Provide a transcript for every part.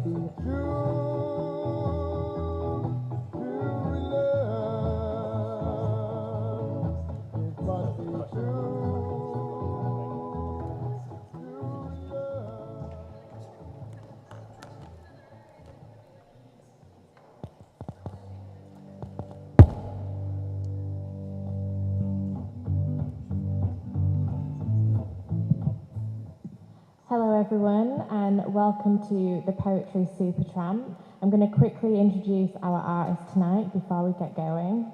Hello everyone and welcome to the Poetry Supertram. I'm going to quickly introduce our artists tonight before we get going.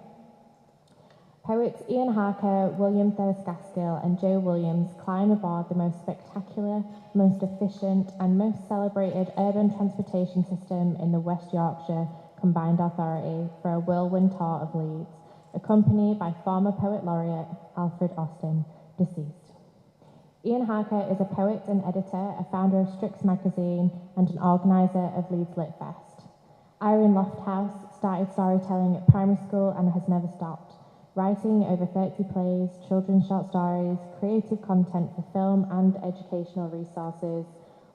Poets Ian Harker, Thirsk-Gaskill and Joe Williams climb aboard the most spectacular, most efficient and most celebrated urban transportation system in the West Yorkshire Combined Authority for a whirlwind tour of Leeds, accompanied by former Poet Laureate Alfred Austin, deceased. Ian Harker is a poet and editor, a founder of Strix magazine and an organiser of Leeds Lit Fest. Irene Lofthouse started storytelling at primary school and has never stopped, writing over 30 plays, children's short stories, creative content for film and educational resources,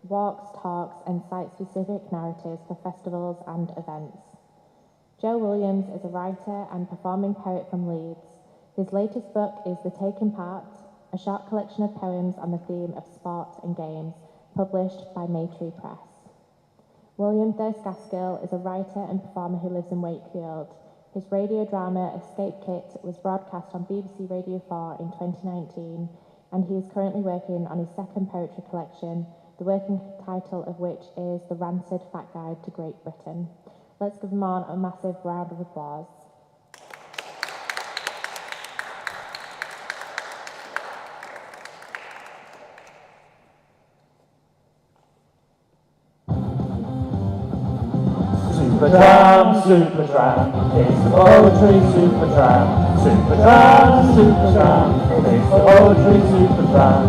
walks, talks and site-specific narratives for festivals and events. Joe Williams is a writer and performing poet from Leeds. His latest book is The Taking Part, a short collection of poems on the theme of sport and games, published by Maytree Press. Thirsk-Gaskill is a writer and performer who lives in Wakefield. His radio drama Escape Kit was broadcast on BBC Radio 4 in 2019, and he is currently working on his second poetry collection, the working title of which is The Rancid Fat Guide to Great Britain. Let's give him on a massive round of applause. Supertram, Supertram, it's the Poetry Supertram. Supertram, Supertram, it's the Poetry Supertram.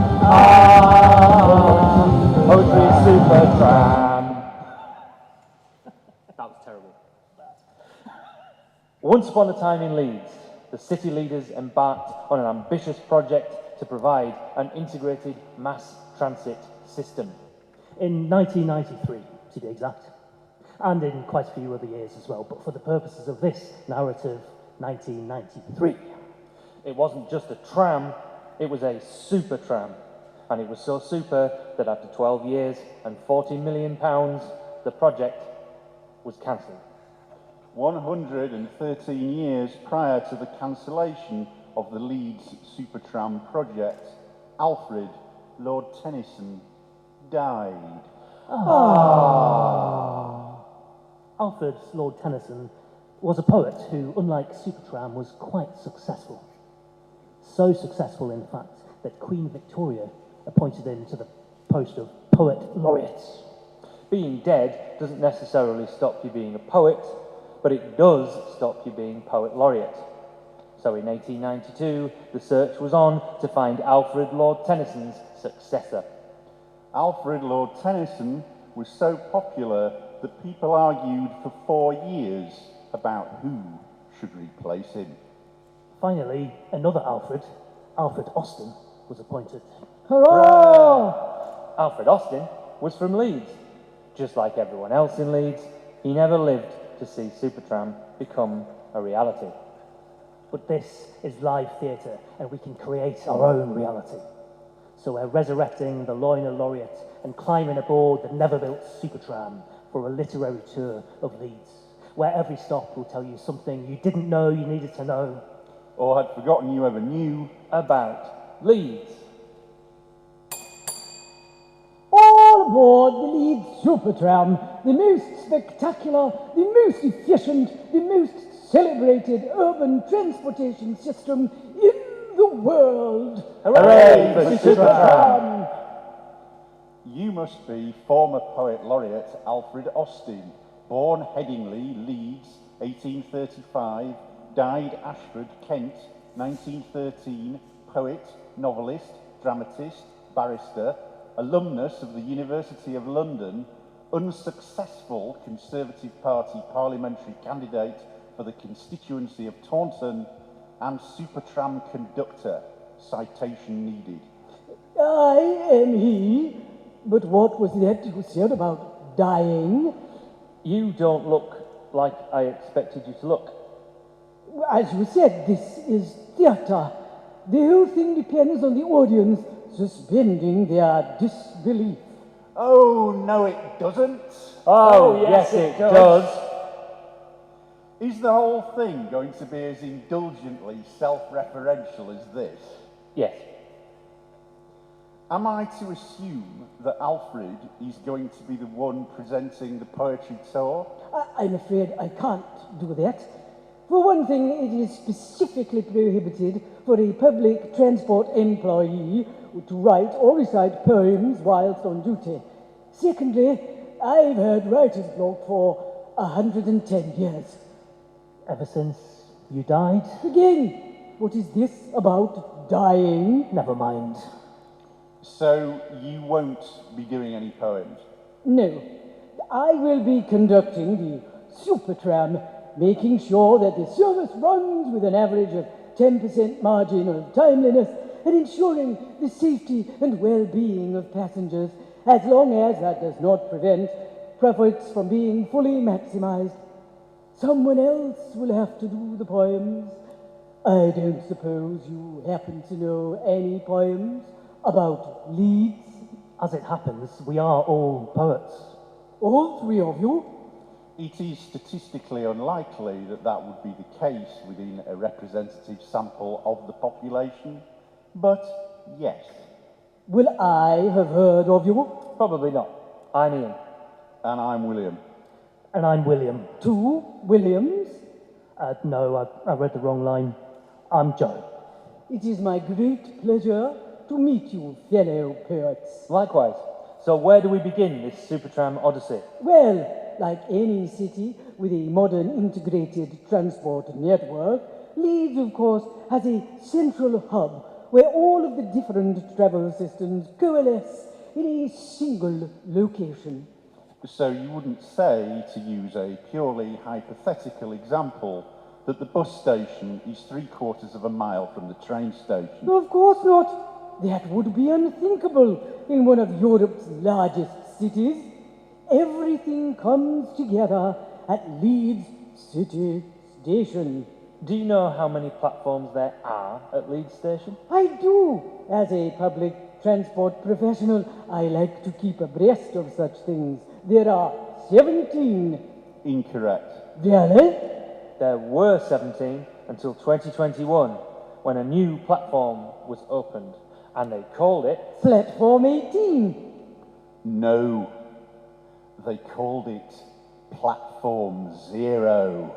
Poetry Supertram. That was terrible. Once upon a time in Leeds, the city leaders embarked on an ambitious project to provide an integrated mass transit system. In 1993, to be exact. And in quite a few other years as well, but for the purposes of this narrative, 1993. It wasn't just a tram, it was a super tram. And it was so super that after 12 years and £40 million, the project was cancelled. 113 years prior to the cancellation of the Leeds Supertram project, Alfred Lord Tennyson died. Alfred Lord Tennyson was a poet who, unlike Supertram, was quite successful. So successful, in fact, that Queen Victoria appointed him to the post of Poet Laureate. Being dead doesn't necessarily stop you being a poet, but it does stop you being Poet Laureate. So in 1892, the search was on to find Alfred Lord Tennyson's successor. Alfred Lord Tennyson was so popular that people argued for 4 years about who should replace him. Finally, another Alfred, Alfred Austin, was appointed. Hurrah! Alfred Austin was from Leeds. Just like everyone else in Leeds, he never lived to see Supertram become a reality. But this is live theatre, and we can create our own reality. So we're resurrecting the Loyal Laureate and climbing aboard the never-built Supertram for a literary tour of Leeds, where every stop will tell you something you didn't know you needed to know. Or had forgotten you ever knew about Leeds. All aboard the Leeds Supertram, the most spectacular, the most efficient, the most celebrated urban transportation system in the world. Hooray for Supertram! You must be former Poet Laureate Alfred Austin, born Headingley, Leeds, 1835, died Ashford, Kent, 1913, poet, novelist, dramatist, barrister, alumnus of the University of London, unsuccessful Conservative Party parliamentary candidate for the constituency of Taunton, and Supertram conductor, citation needed. I am he. But what was that you said about dying. You don't look like I expected you to look. As you said, this is theatre. The whole thing depends on the audience suspending their disbelief. Oh, no, it doesn't. Oh, yes, it does. Is the whole thing going to be as indulgently self-referential as this? Yes. Am I to assume that Alfred is going to be the one presenting the poetry tour? I'm afraid I can't do that. For one thing, it is specifically prohibited for a public transport employee to write or recite poems whilst on duty. Secondly, I've had writer's block for 110 years. Ever since you died? Again, what is this about dying? Never mind. So you won't be doing any poems? No, I will be conducting the Supertram, making sure that the service runs with an average of 10% margin of timeliness and ensuring the safety and well-being of passengers, as long as that does not prevent profits from being fully maximized. Someone else will have to do the poems. I don't suppose you happen to know any poems about Leeds? As it happens, we are all poets. All three of you? It is statistically unlikely that that would be the case within a representative sample of the population, but yes. Will I have heard of you? Probably not. I'm Ian. And I'm William. And I'm William. Two Williams? No, I read the wrong line. I'm Joe. It is my great pleasure to meet you, fellow poets. Likewise. So where do we begin this Supertram odyssey? Well, like any city with a modern integrated transport network, Leeds, of course, has a central hub where all of the different travel systems coalesce in a single location. So you wouldn't say, to use a purely hypothetical example, that the bus station is 3/4 of a mile from the train station? Of course not. That would be unthinkable in one of Europe's largest cities. Everything comes together at Leeds City Station. Do you know how many platforms there are at Leeds Station? I do. As a public transport professional, I like to keep abreast of such things. There are 17. Incorrect. Really? There were 17 until 2021, when a new platform was opened, and they called it... Platform 18. No. They called it Platform 0.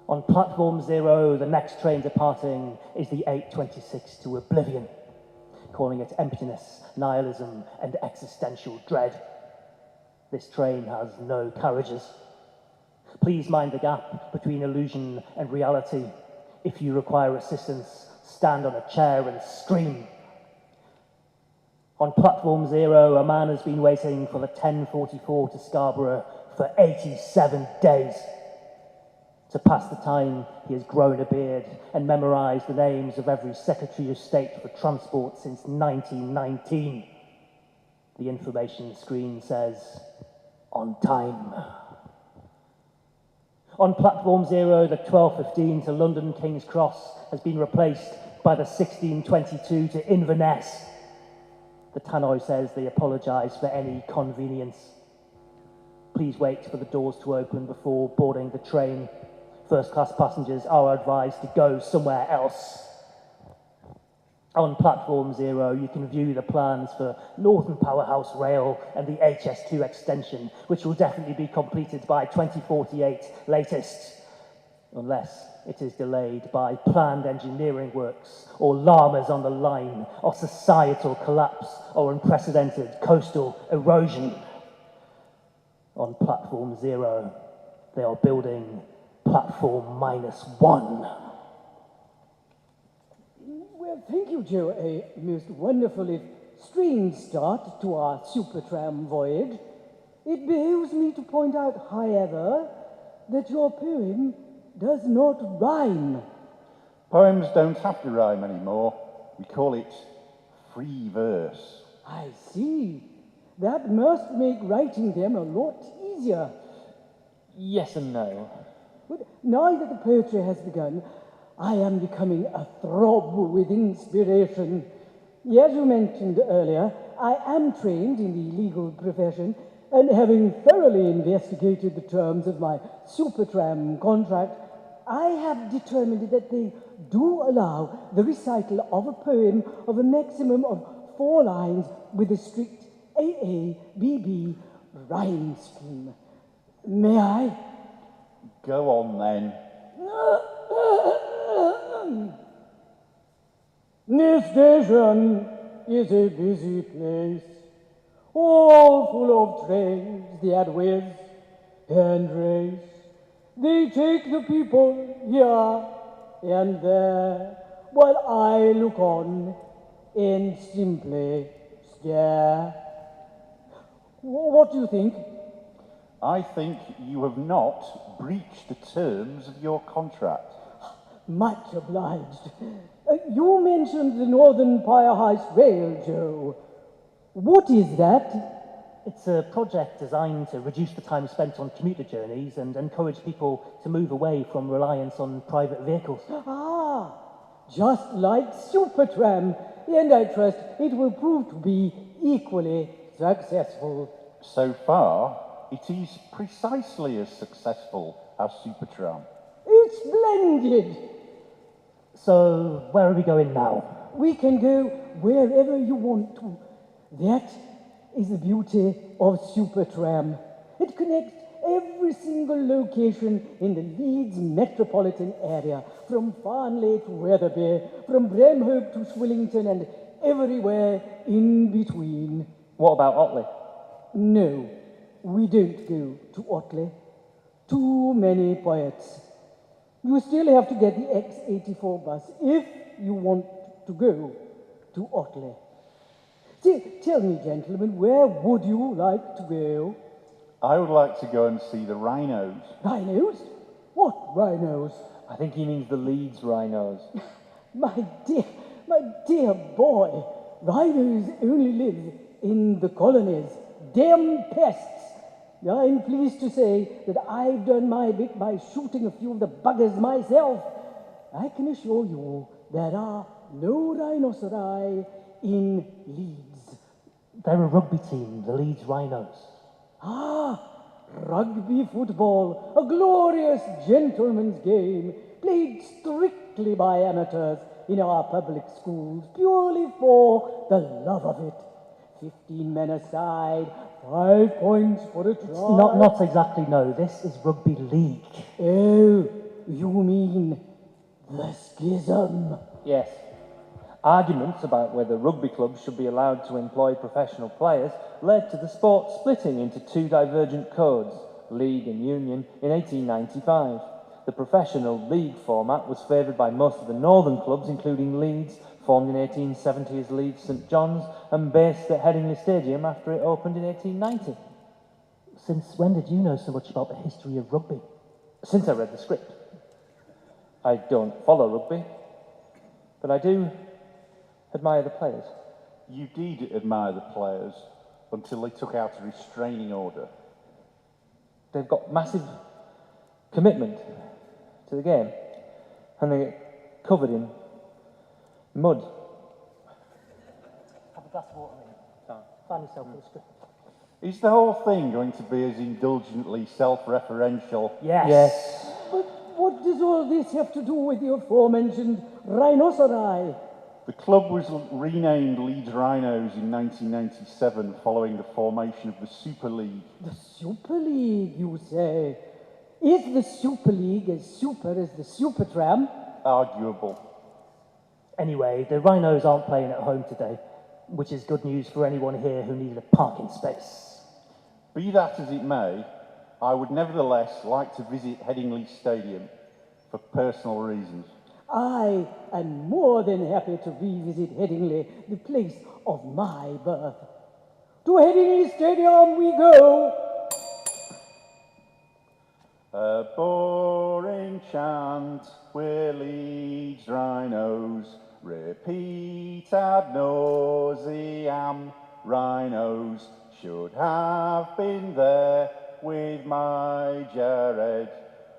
On platform 0, the next train departing is the 8:26 to oblivion, calling it emptiness, nihilism, and existential dread. This train has no carriages. Please mind the gap between illusion and reality. If you require assistance, stand on a chair and scream. On platform 0, a man has been waiting for the 10:44 to Scarborough for 87 days. To pass the time, he has grown a beard and memorised the names of every Secretary of State for Transport since 1919. The information screen says, on time. On platform 0, the 12:15 to London King's Cross has been replaced by the 16:22 to Inverness. The tannoy says they apologise for any convenience. Please wait for the doors to open before boarding the train. First-class passengers are advised to go somewhere else. On platform 0, you can view the plans for Northern Powerhouse Rail and the HS2 extension, which will definitely be completed by 2048 latest, unless it is delayed by planned engineering works, or llamas on the line, or societal collapse, or unprecedented coastal erosion. On platform 0, they are building platform -1. Well, thank you, Joe. A most wonderful, if strange start to our Supertram voyage. It behoves me to point out, however, that your poem does not rhyme. Poems don't have to rhyme anymore. We call it free verse. I see. That must make writing them a lot easier. Yes and no. But now that the poetry has begun, I am becoming a throb with inspiration. As you mentioned earlier, I am trained in the legal profession, and having thoroughly investigated the terms of my Supertram contract, I have determined that they do allow the recital of a poem of a maximum of 4 lines with a strict AABB rhyme scheme. May I? Go on then. This station is a busy place, all full of trains that whiz and race. They take the people here and there, while I look on and simply stare. What do you think? I think you have not breached the terms of your contract. Much obliged. You mentioned the Northern Firehouse Rail, Joe. What is that? It's a project designed to reduce the time spent on commuter journeys and encourage people to move away from reliance on private vehicles. Ah, just like Supertram, and I trust it will prove to be equally successful. So far, it is precisely as successful as Supertram. It's splendid. So, where are we going now? We can go wherever you want to. That is the beauty of Supertram. It connects every single location in the Leeds metropolitan area, from Farnley to Wetherby, from Bramhope to Swillington, and everywhere in between. What about Otley? No, we don't go to Otley. Too many poets. You still have to get the X84 bus if you want to go to Otley. Tell me, gentlemen, where would you like to go? I would like to go and see the rhinos. Rhinos? What rhinos? I think he means the Leeds Rhinos. My dear boy, rhinos only live in the colonies. Damn pests. I'm pleased to say that I've done my bit by shooting a few of the buggers myself. I can assure you there are no rhinoceri in Leeds. They're a rugby team, the Leeds Rhinos. Ah, rugby football, a glorious gentleman's game, played strictly by amateurs in our public schools, purely for the love of it. 15 men aside, 5 points for a try. Not exactly, no. This is rugby league. Oh, you mean the schism? Yes. Arguments about whether rugby clubs should be allowed to employ professional players led to the sport splitting into 2 divergent codes, League and Union, in 1895. The professional league format was favoured by most of the northern clubs, including Leeds, formed in 1870 as Leeds St John's and based at Headingley Stadium after it opened in 1890. Since when did you know so much about the history of rugby? Since I read the script. I don't follow rugby, but I do admire the players. You did admire the players until they took out a restraining order. They've got massive commitment to the game, and they get covered in mud. Have a glass of water, Ian. Find yourself a script. Is the whole thing going to be as indulgently self-referential? Yes. But what does all this have to do with the aforementioned rhinoceri? The club was renamed Leeds Rhinos in 1997 following the formation of the Super League. The Super League, you say? Is the Super League as super as the Supertram? Arguable. Anyway, the Rhinos aren't playing at home today, which is good news for anyone here who needed a parking space. Be that as it may, I would nevertheless like to visit Headingley Stadium for personal reasons. I am more than happy to revisit Headingley, the place of my birth. To Headingley Stadium we go! A boring chant, we're Leeds Rhinos, repeat ad nauseam, Rhinos, should have been there with my Jared.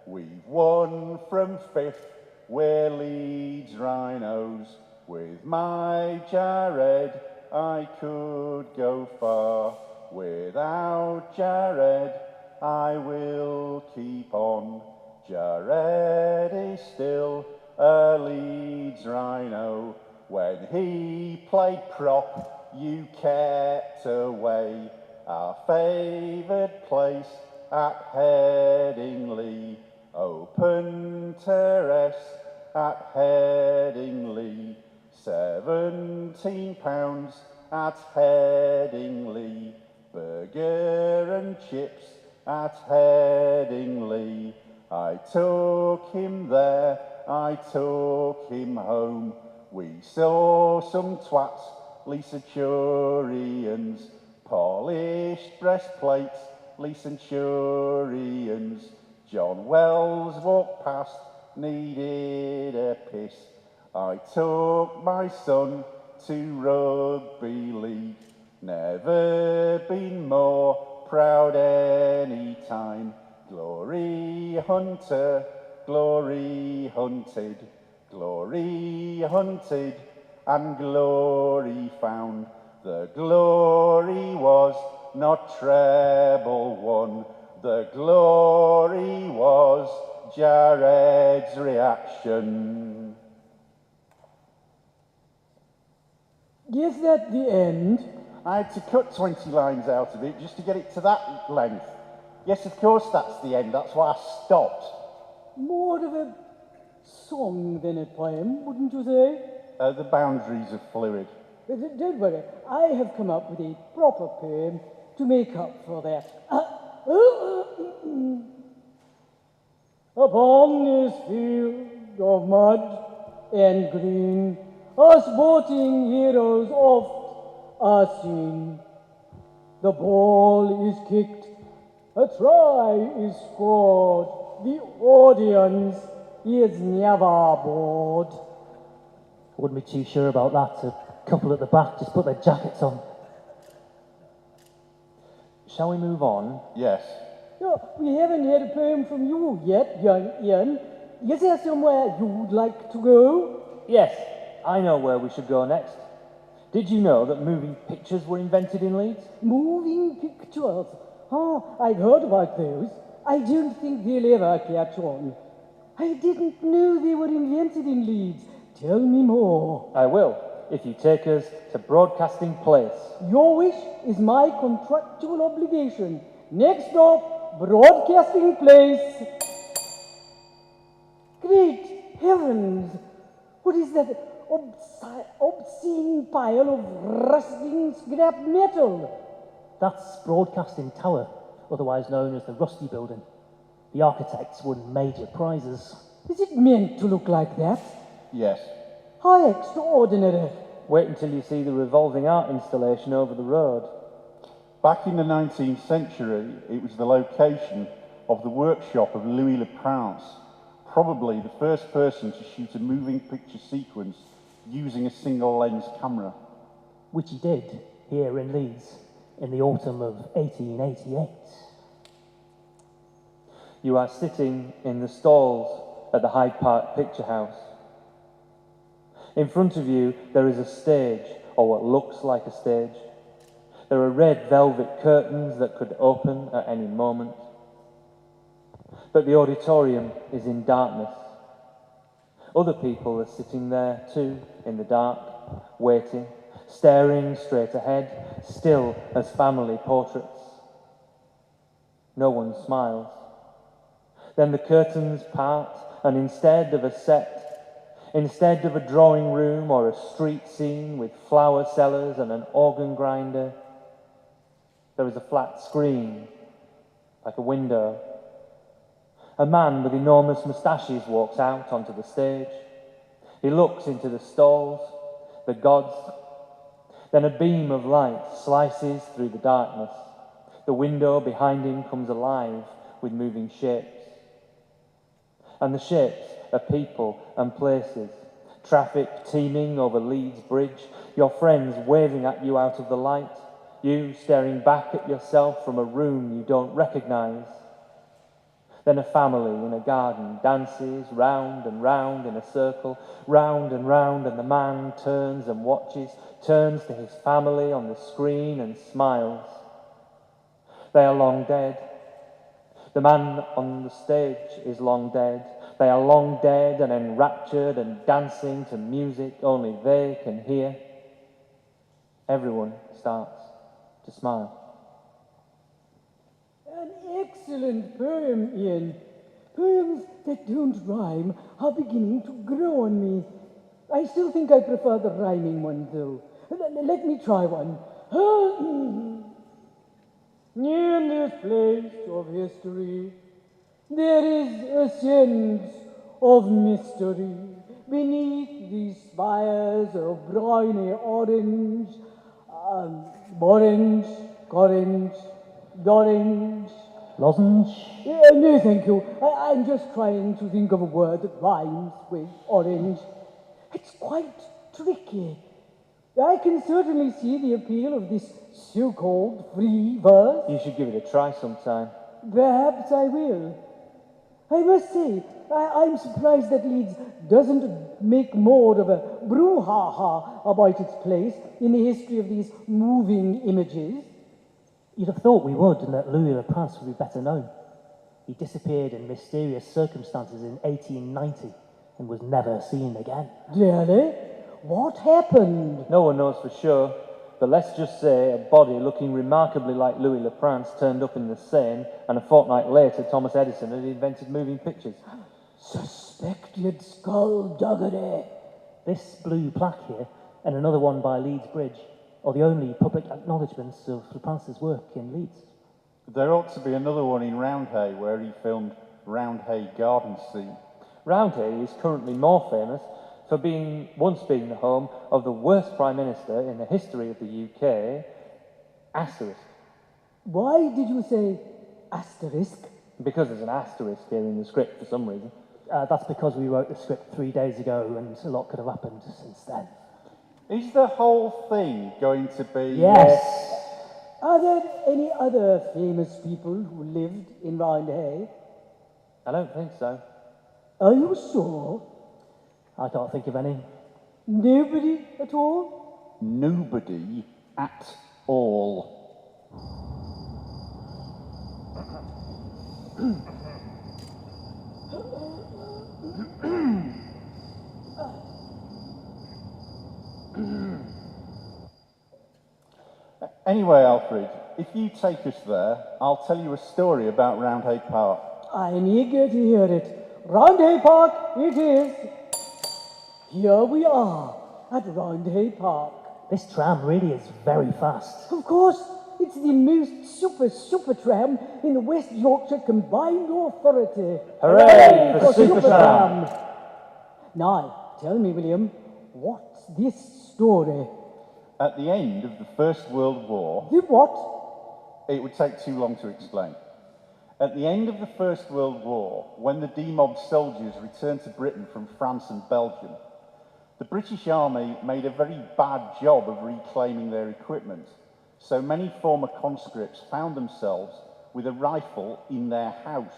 We've won from 5th, we're Leeds Rhinos. With my Jared, I could go far. Without Jared, I will keep on. Jared is still a Leeds Rhino. When he played prop, you kept away. Our favoured place at Headingley. Open terrace at Headingley. £17 at Headingley. Burger and chips at Headingley. I took him there, I took him home. We saw some twats, Leicesturians, polished breastplates, Leicesturians. John Wells walked past, needed a piss. I took my son to rugby league. Never been more proud any time. Glory hunter, glory hunted, glory hunted, and glory found. The glory was not treble won. The glory was Jared's reaction. Is that the end? I had to cut 20 lines out of it just to get it to that length. Yes, of course, that's the end. That's why I stopped. More of a song than a poem, wouldn't you say? The boundaries are fluid. But don't worry, I have come up with a proper poem to make up for that. Upon this field of mud and green, us sporting heroes oft are seen. The ball is kicked, a try is scored, the audience is never bored. I wouldn't be too sure about that. A couple at the back just put their jackets on. Shall we move on? Yes. No, we haven't had a poem from you yet, young Ian. Is there somewhere you'd like to go? Yes, I know where we should go next. Did you know that moving pictures were invented in Leeds? Moving pictures. Oh, I've heard about those. I don't think they'll ever catch on. I didn't know they were invented in Leeds. Tell me more. I will, if you take us to Broadcasting Place. Your wish is my contractual obligation. Next up, Broadcasting Place. Great heavens! What is that obscene pile of rusting scrap metal? That's Broadcasting Tower, otherwise known as the Rusty Building. The architects won major prizes. Is it meant to look like that? Yes. How extraordinary. Wait until you see the revolving art installation over the road. Back in the 19th century, it was the location of the workshop of Louis Le Prince, probably the first person to shoot a moving picture sequence using a single lens camera. Which he did here in Leeds in the autumn of 1888. You are sitting in the stalls at the Hyde Park Picture House. In front of you, there is a stage, or what looks like a stage. There are red velvet curtains that could open at any moment. But the auditorium is in darkness. Other people are sitting there too, in the dark, waiting, staring straight ahead, still as family portraits. No one smiles. Then the curtains part, and instead of a drawing room or a street scene with flower sellers and an organ grinder, there is a flat screen, like a window. A man with enormous moustaches walks out onto the stage. He looks into the stalls, the gods. Then a beam of light slices through the darkness. The window behind him comes alive with moving shapes. And the shapes are people and places. Traffic teeming over Leeds Bridge, your friends waving at you out of the light, you staring back at yourself from a room you don't recognise. Then a family in a garden dances round and round in a circle, round, and the man turns and watches, turns to his family on the screen and smiles. They are long dead. The man on the stage is long dead. They are long dead and enraptured and dancing to music only they can hear. Everyone starts to smile. An excellent poem, Ian. Poems that don't rhyme are beginning to grow on me. I still think I prefer the rhyming one, though. Let me try one. In this place of history, there is a sense of mystery beneath these spires of briny orange, orange. Lozenge? No, thank you. I'm just trying to think of a word that rhymes with orange. It's quite tricky. I can certainly see the appeal of this so-called free verse. You should give it a try sometime. Perhaps I will. I must say, I'm surprised that Leeds doesn't make more of a brouhaha about its place in the history of these moving images. You'd have thought we would, and that Louis Le Prince would be better known. He disappeared in mysterious circumstances in 1890 and was never seen again. Really? What happened? No one knows for sure, but let's just say a body looking remarkably like Louis Le Prince turned up in the Seine, and a fortnight later Thomas Edison had invented moving pictures. Suspected skullduggery. This blue plaque here, and another one by Leeds Bridge, are the only public acknowledgements of Le Prince's work in Leeds. There ought to be another one in Roundhay where he filmed Roundhay garden scene. Roundhay is currently more famous for once being the home of the worst Prime Minister in the history of the UK, asterisk. Why did you say asterisk? Because there's an asterisk here in the script for some reason. That's because we wrote the script 3 days ago, and a lot could have happened since then. Is the whole thing going to be... Yes! Are there any other famous people who lived in Roundhay? I don't think so. Are you sure? I can't think of any. Nobody at all? Nobody at all. Anyway, Alfred, if you take us there, I'll tell you a story about Roundhay Park. I'm eager to hear it. Roundhay Park it is. Here we are at Roundhay Park. This tram really is very fast. Of course, it's the most super tram in the West Yorkshire Combined Authority. Hooray for Supertram! Now, tell me, William, what's this story? At the end of the First World War... The what? It would take too long to explain. At the end of the First World War, when the demobbed soldiers returned to Britain from France and Belgium, the British Army made a very bad job of reclaiming their equipment, so many former conscripts found themselves with a rifle in their house.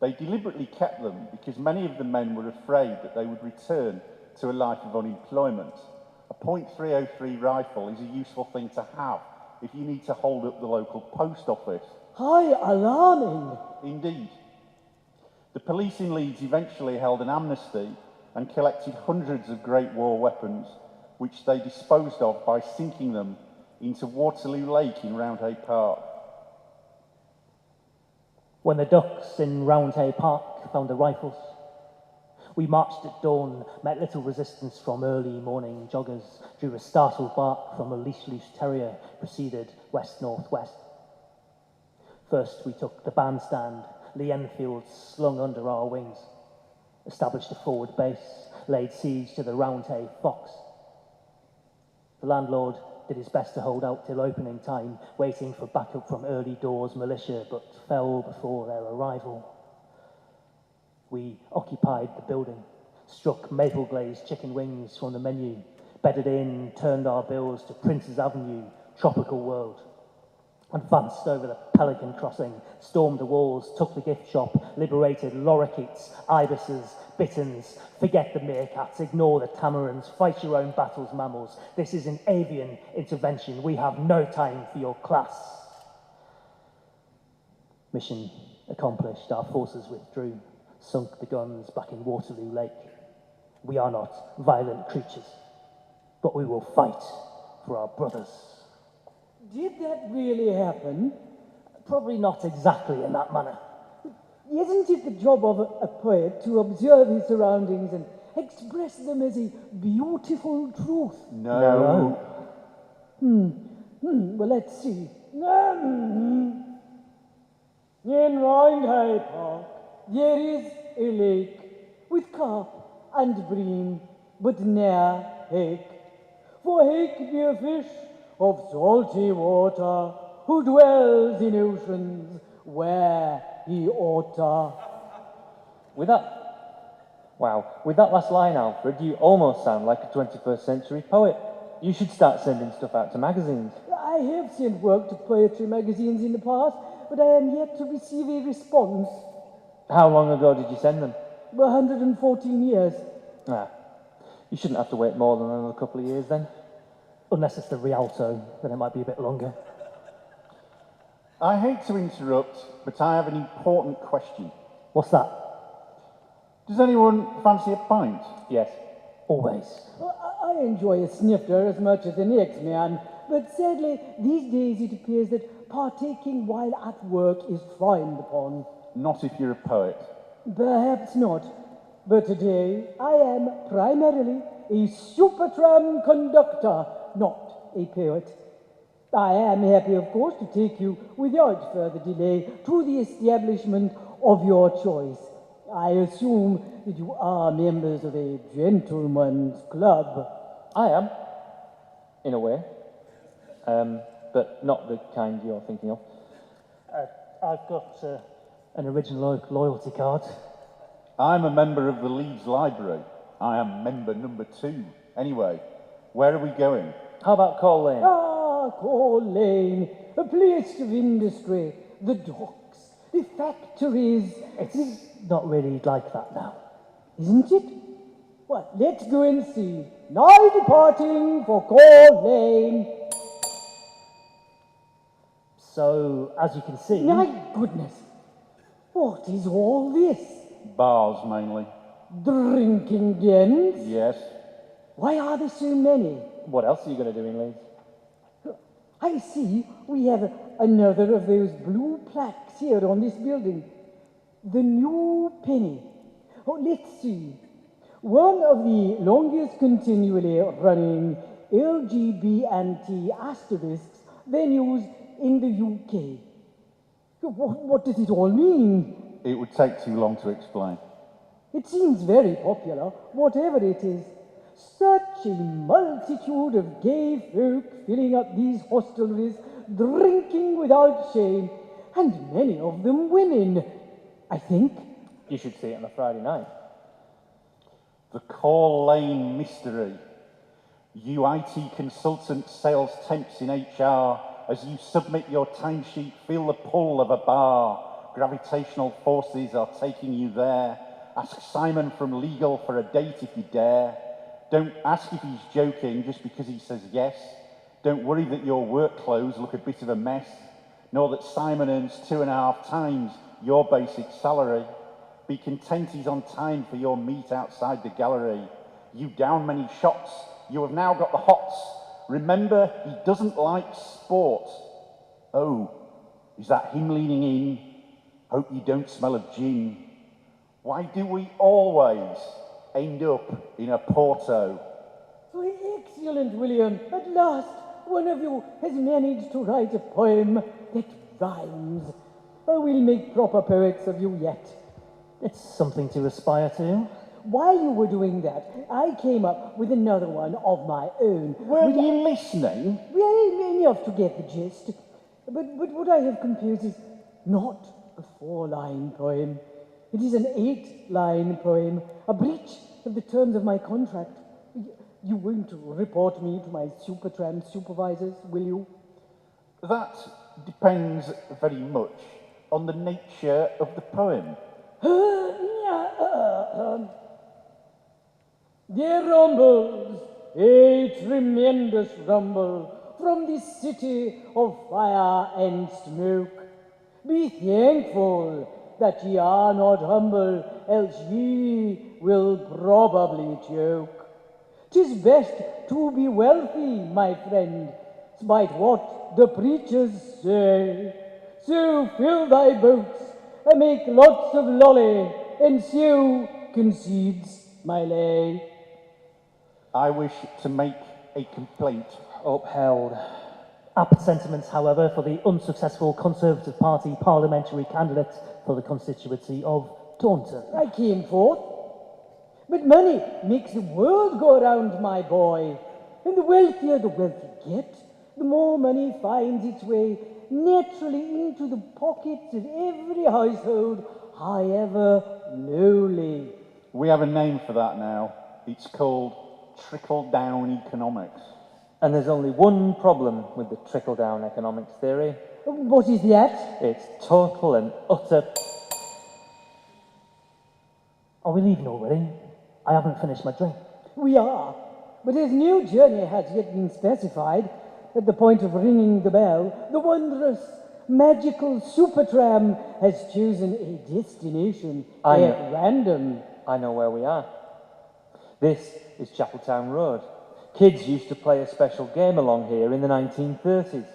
They deliberately kept them because many of the men were afraid that they would return to a life of unemployment. A .303 rifle is a useful thing to have if you need to hold up the local post office. How alarming! Indeed. The police in Leeds eventually held an amnesty and collected hundreds of Great War weapons, which they disposed of by sinking them into Waterloo Lake in Roundhay Park. When the ducks in Roundhay Park found the rifles, we marched at dawn, met little resistance from early morning joggers, drew a startled bark from a leash-loose terrier, proceeded west-northwest. First we took the bandstand, Lee Enfield slung under our wings, established a forward base, laid siege to the Roundhay Fox. The landlord did his best to hold out till opening time, waiting for backup from early doors militia, but fell before their arrival. We occupied the building, struck maple glazed chicken wings from the menu, bedded in, turned our bills to Prince's Avenue, tropical world. Advanced over the Pelican Crossing, stormed the walls, took the gift shop, liberated lorikeets, ibises, bitterns. Forget the meerkats, ignore the tamarins, fight your own battles, mammals. This is an avian intervention. We have no time for your class. Mission accomplished. Our forces withdrew, sunk the guns back in Waterloo Lake. We are not violent creatures, but we will fight for our brothers. Did that really happen? Probably not exactly in that manner. Isn't it the job of a poet to observe his surroundings and express them as a beautiful truth? No. Well, let's see. In Rhine Park, there is a lake with carp and bream, but ne'er hake. For hake be a fish of salty water, who dwells in oceans where he oughta. With that last line, Alfred, you almost sound like a 21st century poet. You should start sending stuff out to magazines. I have sent work to poetry magazines in the past, but I am yet to receive a response. How long ago did you send them? 114 years. You shouldn't have to wait more than another couple of years then. Unless it's the Rialto, then it might be a bit longer. I hate to interrupt, but I have an important question. What's that? Does anyone fancy a pint? Yes. Always. I enjoy a snifter as much as the next man, but sadly, these days it appears that partaking while at work is frowned upon. Not if you're a poet. Perhaps not, but today I am primarily a Supertram conductor, not a poet. I am happy, of course, to take you without further delay to the establishment of your choice. I assume that you are members of a gentleman's club. I am, in a way. But not the kind you're thinking of. I've got an original loyalty card. I'm a member of the Leeds Library. I am member number 2. Anyway, where are we going? How about Call Lane? Call Lane, a place of industry, the docks, the factories. It's not really like that now. Isn't it? Well, let's go and see. Now departing for Call Lane. So, as you can see... My goodness, what is all this? Bars, mainly. Drinking dens? Yes. Why are there so many? What else are you going to do in Leeds? I see we have another of those blue plaques here on this building. The New Penny. Oh, let's see. One of the longest continually running LGBT asterisks venues in the UK. What does it all mean? It would take too long to explain. It seems very popular, whatever it is. Such a multitude of gay folk filling up these hostelries, drinking without shame, and many of them women, I think. You should see it on a Friday night. The Call Lane Mystery. You IT consultant sales temps in HR, as you submit your timesheet, feel the pull of a bar. Gravitational forces are taking you there. Ask Simon from Legal for a date if you dare. Don't ask if he's joking just because he says yes. Don't worry that your work clothes look a bit of a mess. Nor that Simon earns 2.5 times your basic salary. Be content he's on time for your meet outside the gallery. You down many shots, you have now got the hots. Remember, he doesn't like sport. Oh, is that him leaning in? Hope you don't smell of gin. Why do we always end up in a Porto? Oh, excellent, William. At last, one of you has managed to write a poem that rhymes. Oh, we'll make proper poets of you yet. It's something to aspire to. While you were doing that, I came up with another one of my own. Were you listening? Well, enough to get the gist. But what I have composed is not a 4-line poem. It is an 8-line poem, a breach of the terms of my contract. You won't report me to my Supertram supervisors, will you? That depends very much on the nature of the poem. There rumbles a tremendous rumble from the city of fire and smoke. Be thankful that ye are not humble, else ye will probably choke. 'Tis best to be wealthy, my friend, spite what the preachers say. So fill thy boats and make lots of lolly, and so concedes my lay. I wish to make a complaint. Upheld. Apt sentiments, however, for the unsuccessful Conservative Party parliamentary candidate for the constituency of Taunton. I came forth, but money makes the world go round, my boy. And the wealthier the wealthy get, the more money finds its way naturally into the pockets of every household, however lowly. We have a name for that now. It's called trickle-down economics. And there's only one problem with the trickle-down economics theory. What is that? It's total and utter... Are we leaving already? I haven't finished my drink. We are, but as no journey has yet been specified, at the point of ringing the bell, the wondrous, magical Supertram has chosen a destination at random. I know where we are. This is Chapeltown Road. Kids used to play a special game along here in the 1930s.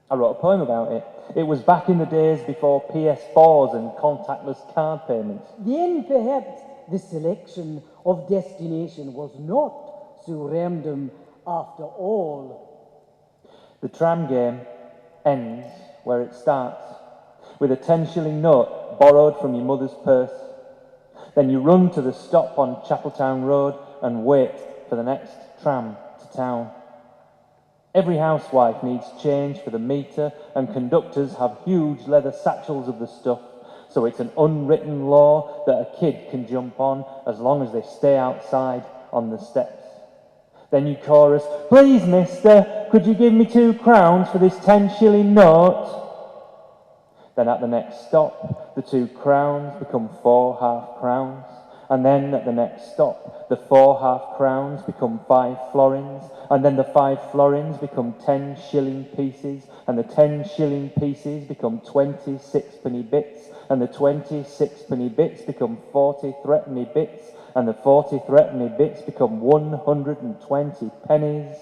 I wrote a poem about it. It was back in the days before PS4s and contactless card payments. Then perhaps the selection of destination was not so random after all. The tram game ends where it starts, with a 10-shilling note borrowed from your mother's purse. Then you run to the stop on Chapeltown Road and wait for the next tram to town. Every housewife needs change for the meter, and conductors have huge leather satchels of the stuff, so it's an unwritten law that a kid can jump on as long as they stay outside on the steps. Then you chorus, "Please, mister, could you give me 2 crowns for this 10-shilling note?" Then at the next stop, the 2 crowns become 4 half-crowns. And then at the next stop, the 4 half-crowns become 5 florins. And then the 5 florins become 10-shilling pieces. And the 10-shilling pieces become 20 sixpenny bits. And the 20 sixpenny bits become 40 threepenny bits. And the 40 threepenny bits become 120 pennies.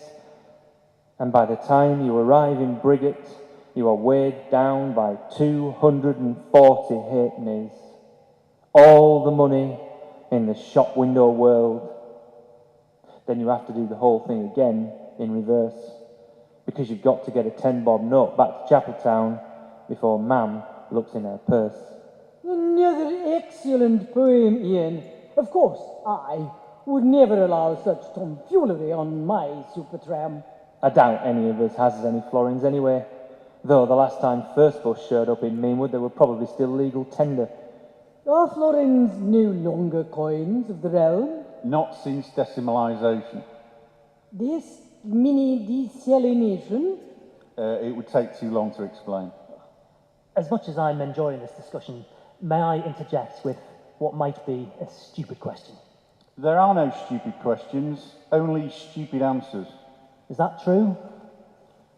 And by the time you arrive in Briggate, you are weighed down by 240 halfpennies. All the money in the shop window world. Then you have to do the whole thing again in reverse, because you've got to get a 10-bob note back to Chapeltown before Mam looks in her purse. Another excellent poem, Ian. Of course, I would never allow such tomfoolery on my Supertram. I doubt any of us has any florins anyway, though the last time First Bus showed up in Meanwood they were probably still legal tender. Are florins no longer coins of the realm? Not since decimalisation. This mini-desalination? It would take too long to explain. As much as I'm enjoying this discussion, may I interject with what might be a stupid question? There are no stupid questions, only stupid answers. Is that true?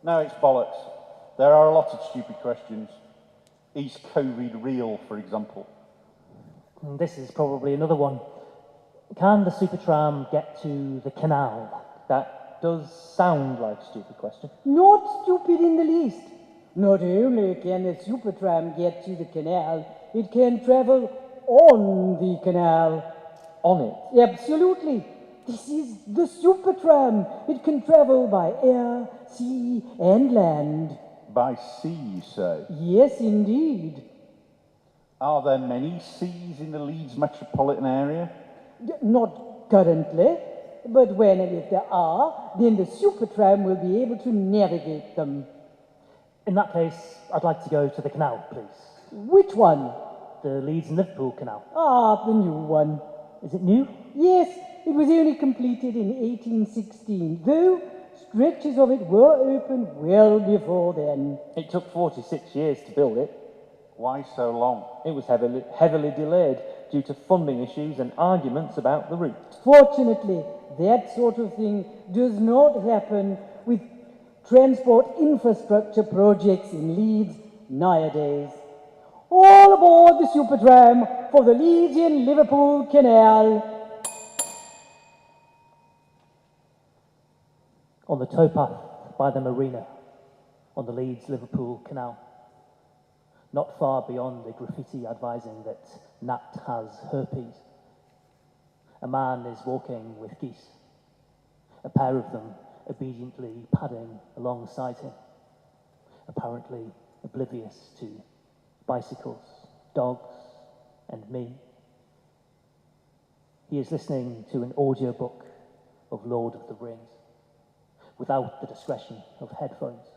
No, it's bollocks. There are a lot of stupid questions. Is COVID real, for example? And this is probably another one. Can the Supertram get to the canal? That does sound like a stupid question. Not stupid in the least. Not only can the Supertram get to the canal, it can travel on the canal. On it? Absolutely. This is the Supertram. It can travel by air, sea, and land. By sea, you say? Yes, indeed. Are there many seas in the Leeds metropolitan area? Not currently, but when and if there are, then the Supertram will be able to navigate them. In that case, I'd like to go to the canal, please. Which one? The Leeds and Liverpool Canal. Ah, the new one. Is it new? Yes, it was only completed in 1816, though stretches of it were opened well before then. It took 46 years to build it. Why so long? It was heavily delayed due to funding issues and arguments about the route. Fortunately, that sort of thing does not happen with transport infrastructure projects in Leeds nowadays. All aboard the Supertram for the Leeds and Liverpool Canal. On the towpath by the marina, on the Leeds-Liverpool Canal, not far beyond the graffiti advising that Nat has herpes, a man is walking with geese, a pair of them obediently padding alongside him, apparently oblivious to bicycles, dogs, and me. He is listening to an audiobook of Lord of the Rings, without the discretion of headphones,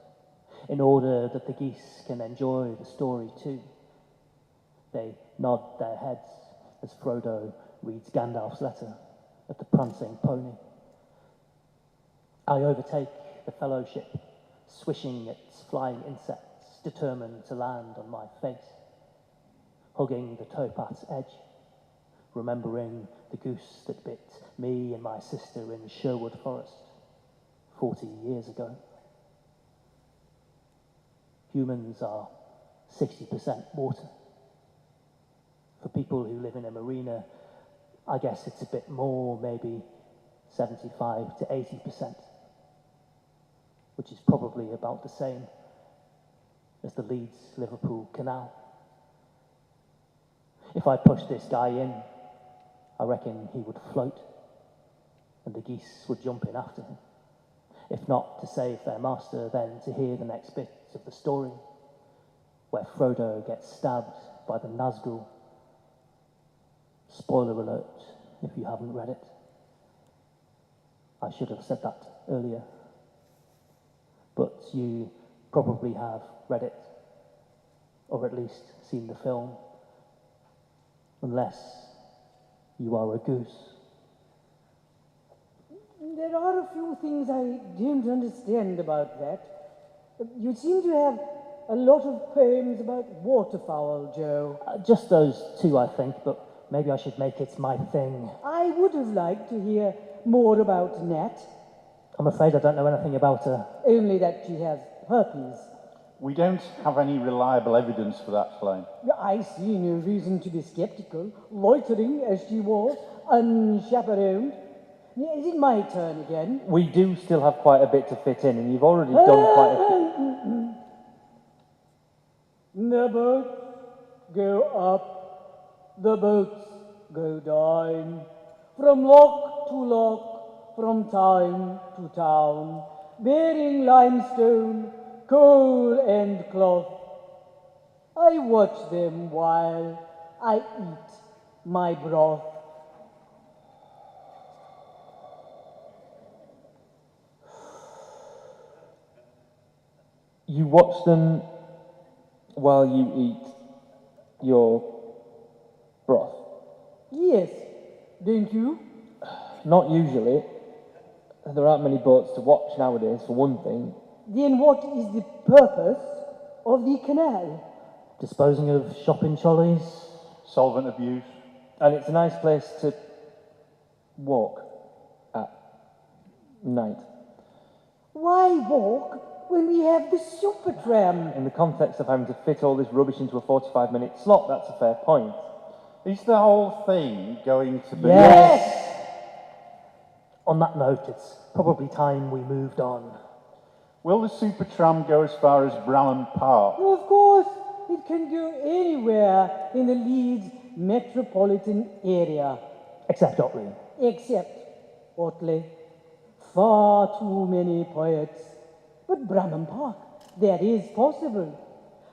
in order that the geese can enjoy the story too. They nod their heads as Frodo reads Gandalf's letter at the prancing pony. I overtake the fellowship, swishing its flying insects, determined to land on my face, hugging the towpath's edge, remembering the goose that bit me and my sister in Sherwood Forest 40 years ago. Humans are 60% water. For people who live in a marina, I guess it's a bit more, maybe 75 to 80%, which is probably about the same as the Leeds-Liverpool Canal. If I pushed this guy in, I reckon he would float, and the geese would jump in after him. If not to save their master, then to hear the next bit of the story, where Frodo gets stabbed by the Nazgul. Spoiler alert, if you haven't read it. I should have said that earlier. But you probably have read it, or at least seen the film, unless you are a goose. There are a few things I don't understand about that. You seem to have a lot of poems about waterfowl, Joe. Just those two, I think, but maybe I should make it my thing. I would have liked to hear more about Nat, I'm afraid I don't know anything about her. only that she has herpes. We don't have any reliable evidence for that claim. I see no reason to be sceptical, loitering as she was, unchaperoned. Is it my turn again? We do still have quite a bit to fit in, and you've already done quite a bit. The boats go up, the boats go down, from lock to lock, from town to town, bearing limestone, coal and cloth. I watch them while I eat my broth. You watch them while you eat your broth. Yes, don't you? Not usually. There aren't many boats to watch nowadays, for one thing. Then what is the purpose of the canal? Disposing of shopping trolleys. Solvent abuse. And it's a nice place to walk at night. Why walk when we have the Supertram? In the context of having to fit all this rubbish into a 45-minute slot, that's a fair point. Is the whole thing going to be... Yes! On that note, it's probably time we moved on. Will the Supertram go as far as Bramham Park? Well, of course, it can go anywhere in the Leeds metropolitan area. Except Otley. Except Otley. Far too many poets. But Bramham Park, that is possible.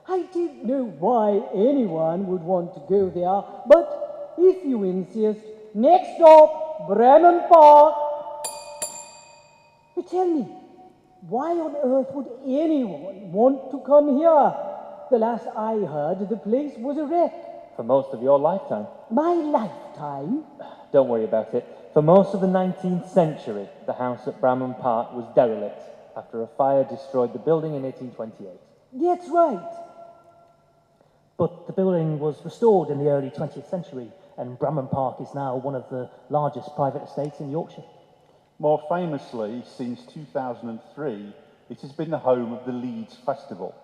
I don't know why anyone would want to go there, but if you insist, next stop, Bramham Park. But tell me, why on earth would anyone want to come here? The last I heard, the place was a wreck. For most of your lifetime. My lifetime? Don't worry about it. For most of the 19th century, the house at Bramham Park was derelict after a fire destroyed the building in 1828. That's right. But the building was restored in the early 20th century, and Bramham Park is now one of the largest private estates in Yorkshire. More famously, since 2003, it has been the home of the Leeds Festival.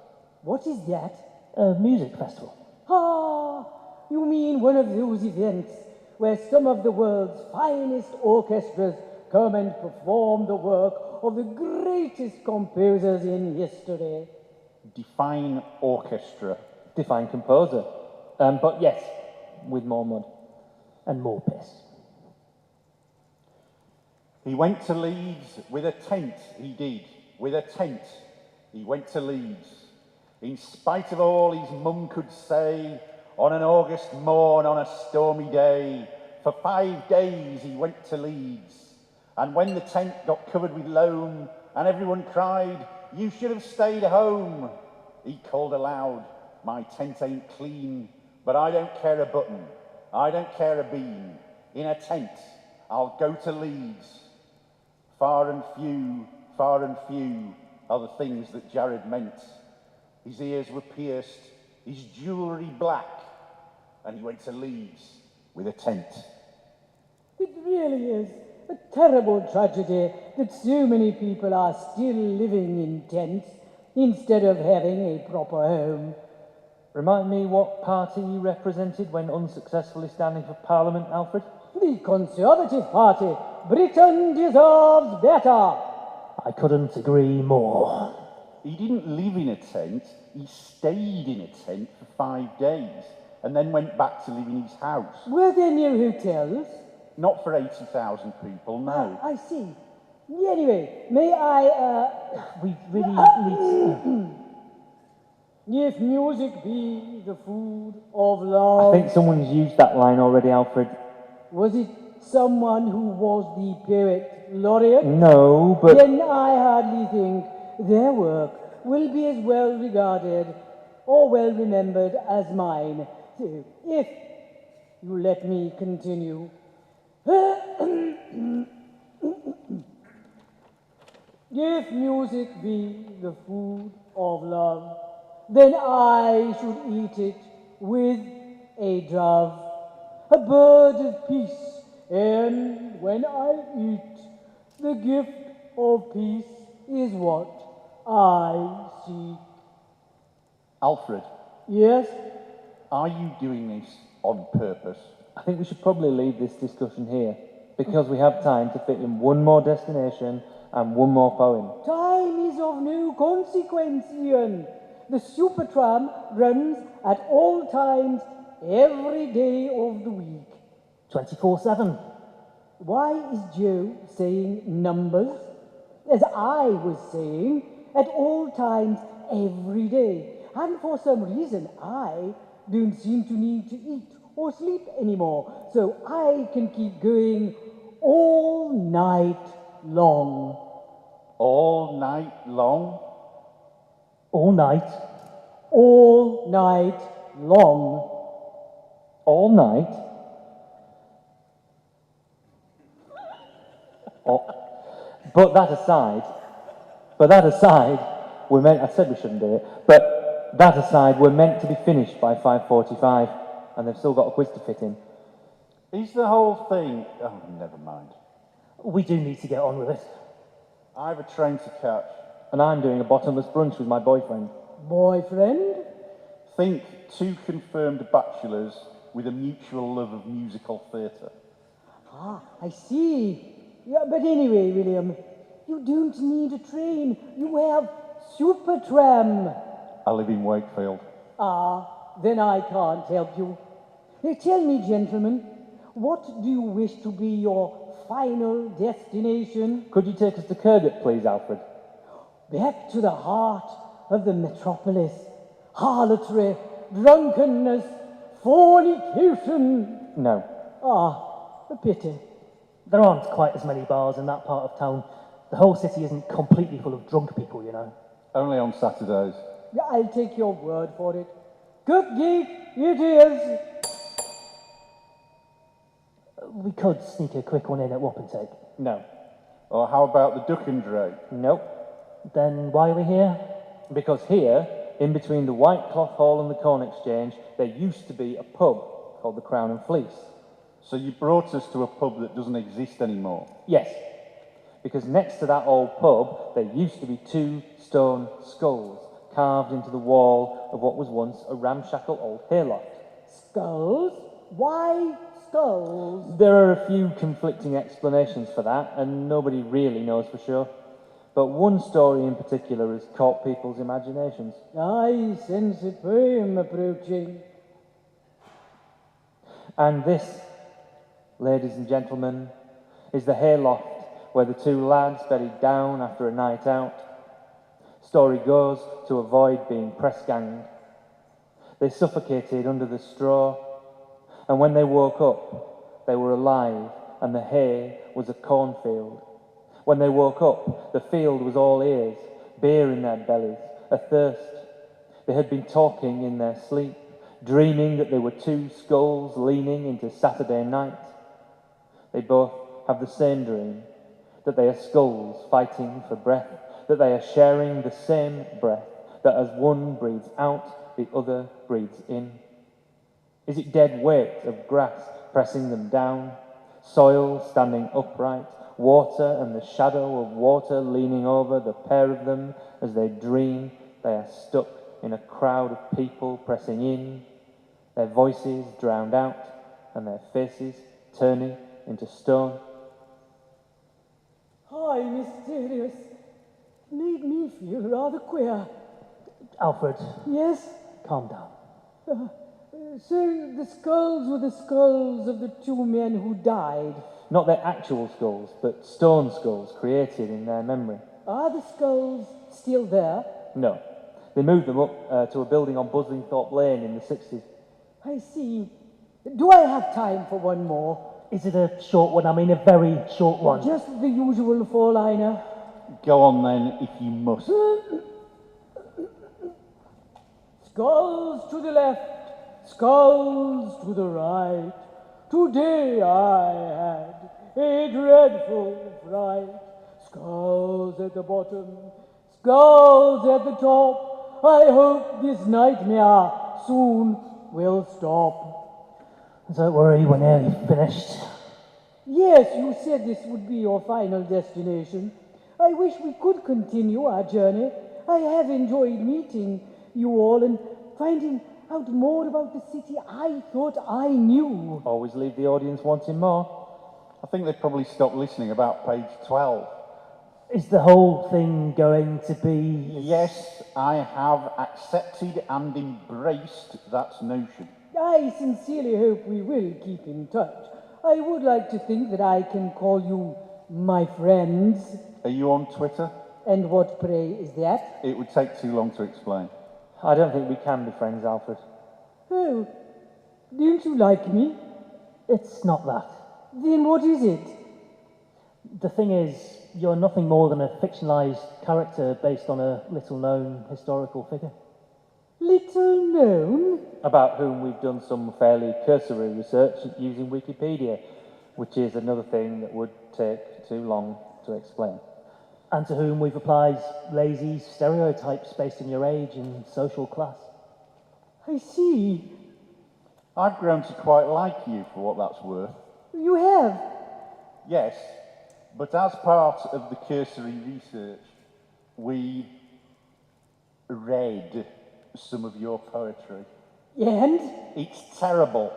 What is that? A music festival. Ah, you mean one of those events where some of the world's finest orchestras come and perform the work of the greatest composers in history. Define orchestra. Define composer. But yes, with more mud. And more piss. He went to Leeds with a tent, he did. With a tent, he went to Leeds. In spite of all his mum could say, on an August morn on a stormy day, for 5 days he went to Leeds. And when the tent got covered with loam and everyone cried, you should have stayed home, he called aloud, my tent ain't clean, but I don't care a button, I don't care a bean. In a tent, I'll go to Leeds. Far and few are the things that Jared meant. His ears were pierced, his jewellery black, and he went to Leeds with a tent. It really is a terrible tragedy that so many people are still living in tents instead of having a proper home. Remind me what party you represented when unsuccessfully standing for Parliament, Alfred? The Conservative Party. Britain deserves better. I couldn't agree more. He didn't live in a tent, he stayed in a tent for 5 days and then went back to live in his house. Were there no hotels? Not for 80,000 people, no. I see. Anyway, may I, We really need if music be the food of love. I think someone's used that line already, Alfred. Was it someone who was the Poet Laureate? No, but... Then I hardly think their work will be as well regarded or well remembered as mine. So, if you let me continue. If music be the food of love, then I should eat it with a dove, a bird of peace. And when I eat, the gift of peace is what I seek. Alfred, Yes? are you doing this on purpose? I think we should probably leave this discussion here, because we have time to fit in one more destination and one more poem. Time is of no consequence, Ian. The Supertram runs at all times, every day of the week. 24/7. Why is Joe saying numbers? As I was saying, at all times, every day. And for some reason, I don't seem to need to eat or sleep anymore, so I can keep going all night long. All night long? All night. All night long. All night? Oh, but that aside, we're meant, I said we shouldn't do it, but that aside, we're meant to be finished by 5:45, and they've still got a quiz to fit in. Is the whole thing... Oh, never mind. We do need to get on with it. I have a train to catch. And I'm doing a bottomless brunch with my boyfriend. Boyfriend? Think 2 confirmed bachelors with a mutual love of musical theatre. Ah, I see. Yeah, but anyway, William, you don't need a train. You have Supertram. I live in Wakefield. Ah, then I can't help you. Now tell me, gentlemen, what do you wish to be your final destination? Could you take us to Kirgate, please, Alfred? Back to the heart of the metropolis. Harlotry, drunkenness, fornication. No. Ah, a pity. There aren't quite as many bars in that part of town. The whole city isn't completely full of drunk people, you know. Only on Saturdays. Yeah, I'll take your word for it. Good gig, it is. We could sneak a quick one in at Wapentake. No. Or how about the Duck and Drake? Nope. Then why are we here? Because here, in between the White Cloth Hall and the Corn Exchange, there used to be a pub called the Crown and Fleece. So you brought us to a pub that doesn't exist anymore. Yes, because next to that old pub, there used to be 2 stone skulls carved into the wall of what was once a ramshackle old hayloft. Skulls? Why skulls? There are a few conflicting explanations for that, and nobody really knows for sure. But one story in particular has caught people's imaginations. I sense a poem approaching. And this, ladies and gentlemen, is the hayloft where the 2 lads bedded down after a night out. Story goes, to avoid being press-ganged. They suffocated under the straw, and when they woke up, they were alive, and the hay was a cornfield. When they woke up, the field was all ears, beer in their bellies, athirst. They had been talking in their sleep, dreaming that they were 2 skulls leaning into Saturday night. They both have the same dream, that they are skulls fighting for breath, that they are sharing the same breath, that as one breathes out, the other breathes in. Is it dead weight of grass pressing them down, soil standing upright, water and the shadow of water leaning over the pair of them as they dream they are stuck in a crowd of people pressing in, their voices drowned out and their faces turning into stone? Hi, mysterious. Made me feel rather queer. Alfred, Yes? calm down. So the skulls were the skulls of the 2 men who died. Not their actual skulls, but stone skulls created in their memory. Are the skulls still there? No. They moved them up to a building on Buslingthorpe Lane in the 60s. I see. Do I have time for one more? Is it a short one? I mean, a very short one. Just the usual 4-liner. Go on then, if you must. Skulls to the left, skulls to the right. Today I had a dreadful fright. Skulls at the bottom, skulls at the top. I hope this nightmare soon will stop. Don't worry, we're nearly finished. Yes, you said this would be your final destination. I wish we could continue our journey. I have enjoyed meeting you all and finding out more about the city I thought I knew. Always leave the audience wanting more. I think they probably stopped listening about page 12. Is the whole thing going to be... Yes, I have accepted and embraced that notion. I sincerely hope we will keep in touch. I would like to think that I can call you my friends. Are you on Twitter? And what, pray, is that? It would take too long to explain. I don't think we can be friends, Alfred. Oh, don't you like me? It's not that. Then what is it? The thing is, you're nothing more than a fictionalised character based on a little-known historical figure. Little known? About whom we've done some fairly cursory research using Wikipedia, which is another thing that would take too long to explain. And to whom we've applied lazy stereotypes based on your age and social class. I see. I've grown to quite like you for what that's worth. You have. Yes, but as part of the cursory research, we read some of your poetry. And It's terrible.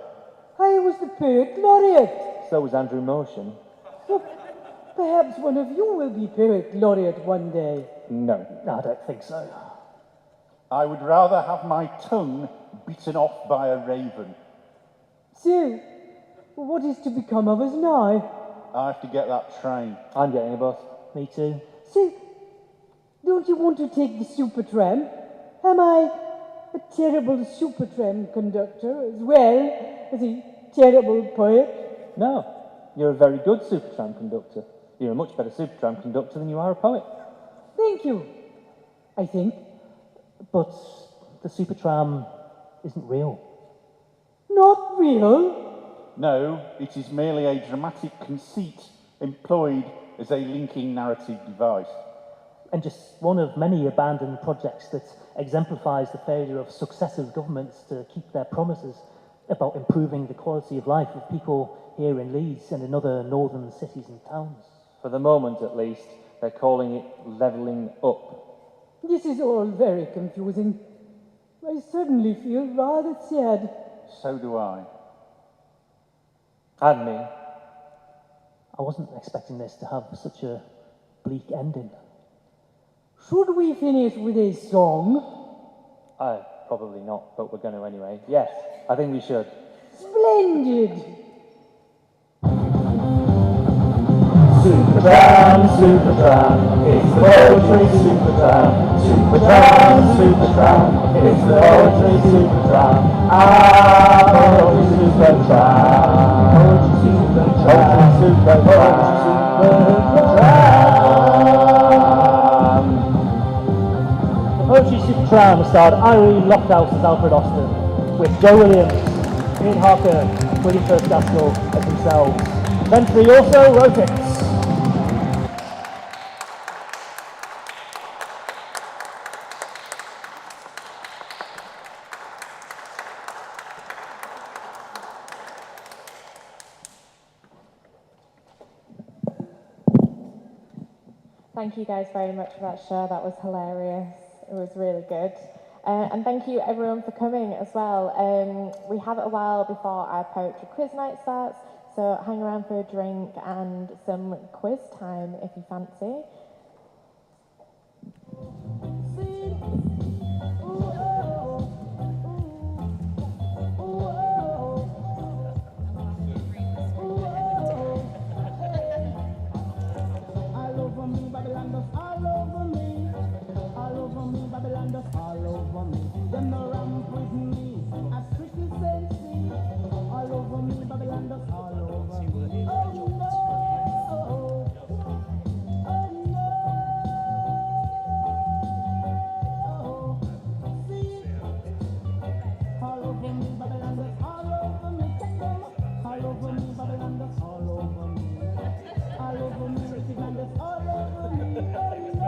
I was the Poet Laureate. So was Andrew Motion. Well, perhaps one of you will be Poet Laureate one day. No. No, I don't think so. I would rather have my tongue bitten off by a raven. So, what is to become of us now? I have to get that train. I'm getting a bus. Me too. So, don't you want to take the Supertram? Am I a terrible Supertram conductor as well as a terrible poet? No. You're a very good Supertram conductor. You're a much better Supertram conductor than you are a poet. Thank you, I think. But the Supertram isn't real. Not real? No, it is merely a dramatic conceit employed as a linking narrative device. And just one of many abandoned projects that exemplifies the failure of successive governments to keep their promises about improving the quality of life of people here in Leeds and in other northern cities and towns. For the moment, at least, they're calling it levelling up. This is all very confusing. I suddenly feel rather sad. So do I. And me. I wasn't expecting this to have such a bleak ending. Should we finish with a song? Probably not, but we're going to anyway. Yes, I think we should. Splendid! Supertram, Supertram, it's the Poetry Supertram. Supertram, Supertram, it's the Poetry Supertram. Poetry Supertram. Poetry Supertram. Poetry Supertram starred Irene Lofthouse as Alfred Austin, with Joe Williams, Ian Harker, William Thirsk-Gaskill as themselves. Poetry also wrote it. Thank you guys very much for that show. That was hilarious. It was really good. And thank you everyone for coming as well. We have a while before our poetry quiz night starts, so hang around for a drink and some quiz time if you fancy. Them no ramp with me, I strictly sense all over me, Babylon does all over me. Oh no, oh no, oh, see, all over me, Babylon does all over me. Take them, all over me, Babylon does all over me. All over me, Babylon does all over me. Oh no.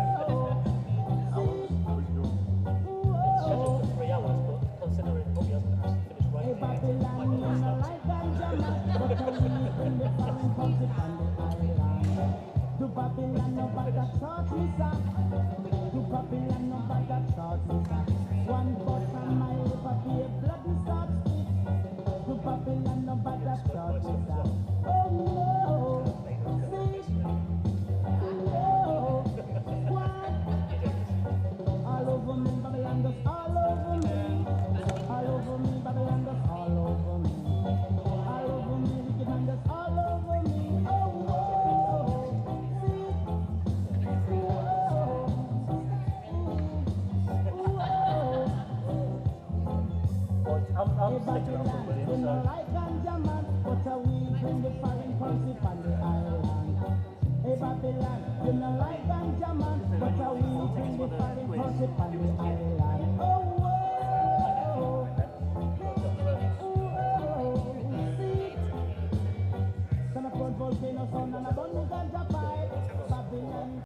I'm sticking up for Williams, so.